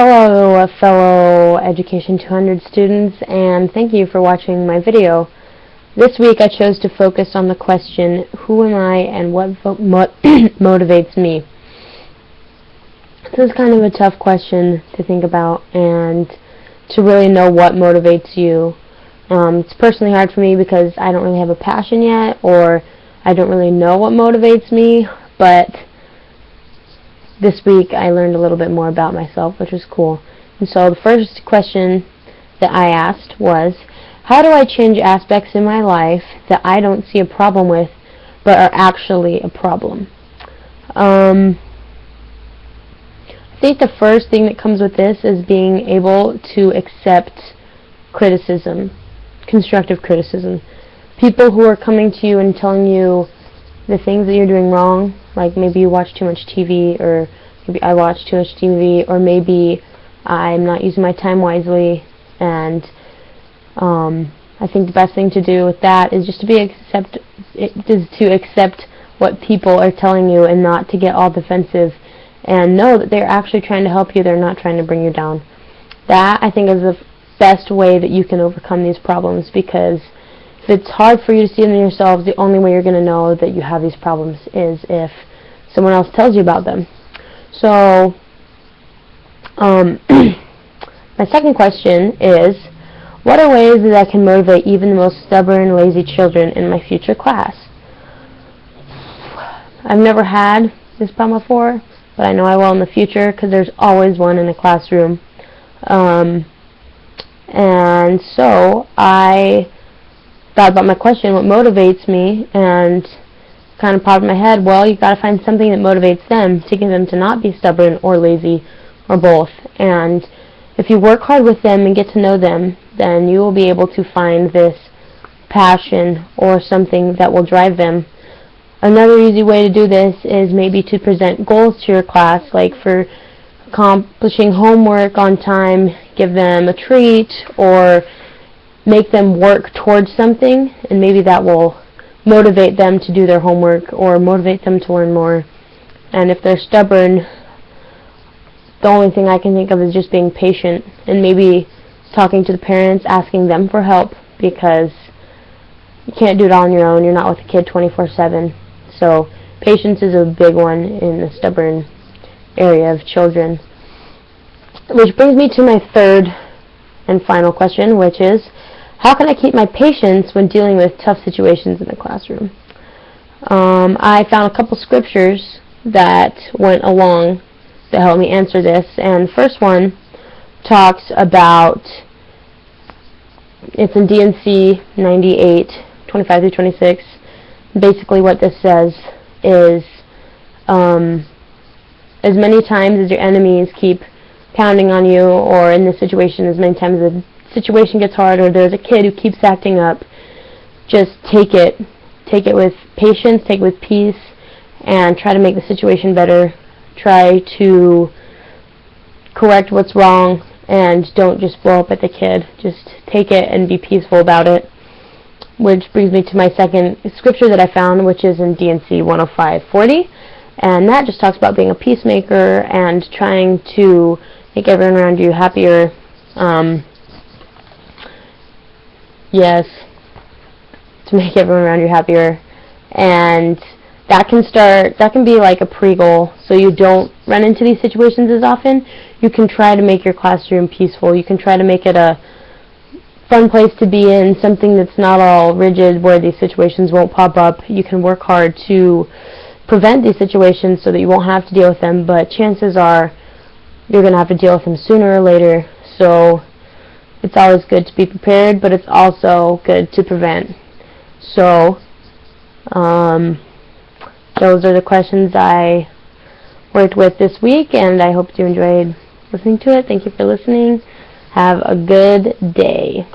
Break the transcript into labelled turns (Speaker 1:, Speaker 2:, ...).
Speaker 1: Hello, fellow Education 200 students, and thank you for watching my video. This week I chose to focus on the question, who am I and what motivates me? This is kind of a tough question to think about and to really know what motivates you. It's personally hard for me because I don't really have a passion yet, or I don't really know what motivates me, but this week I learned a little bit more about myself, which was cool. And so the first question that I asked was, how do I change aspects in my life that I don't see a problem with but are actually a problem? I think the first thing that comes with this is being able to accept criticism, constructive criticism. People who are coming to you and telling you the things that you're doing wrong, like maybe you watch too much TV, or maybe I watch too much TV, or maybe I'm not using my time wisely, and I think the best thing to do with that is just to accept what people are telling you and not to get all defensive and know that they're actually trying to help you, they're not trying to bring you down. That, I think, is the best way that you can overcome these problems, because if it's hard for you to see them in yourselves, the only way you're going to know that you have these problems is if someone else tells you about them. So, my second question is, what are ways that I can motivate even the most stubborn, lazy children in my future class? I've never had this problem before, but I know I will in the future, because there's always one in a classroom. And so I thought about my question, what motivates me, and kind of popped in my head, well, you've got to find something that motivates them to get them to not be stubborn or lazy or both. And if you work hard with them and get to know them, then you will be able to find this passion or something that will drive them. Another easy way to do this is maybe to present goals to your class, like for accomplishing homework on time, give them a treat, or make them work towards something, and maybe that will motivate them to do their homework or motivate them to learn more. And if they're stubborn, the only thing I can think of is just being patient and maybe talking to the parents, asking them for help, because you can't do it all on your own. You're not with a kid 24/7. So patience is a big one in the stubborn area of children. Which brings me to my third and final question, which is, how can I keep my patience when dealing with tough situations in the classroom? I found a couple scriptures that went along that helped me answer this, and the first one talks about, it's in D&C 98:25 through 26. Basically what this says is, as many times as your enemies keep pounding on you, or in this situation, as many times as the situation gets hard, or there's a kid who keeps acting up, just take it with patience, take it with peace, and try to make the situation better. Try to correct what's wrong, and don't just blow up at the kid. Just take it and be peaceful about it. Which brings me to my second scripture that I found, which is in D&C 105:40, and that just talks about being a peacemaker and trying to make everyone around you happier. Yes, to make everyone around you happier, and that can be like a pre-goal, so you don't run into these situations as often. You can try to make your classroom peaceful. You can try to make it a fun place to be in, something that's not all rigid where these situations won't pop up. You can work hard to prevent these situations so that you won't have to deal with them, but chances are you're going to have to deal with them sooner or later. So it's always good to be prepared, but it's also good to prevent. So those are the questions I worked with this week, and I hope you enjoyed listening to it. Thank you for listening. Have a good day.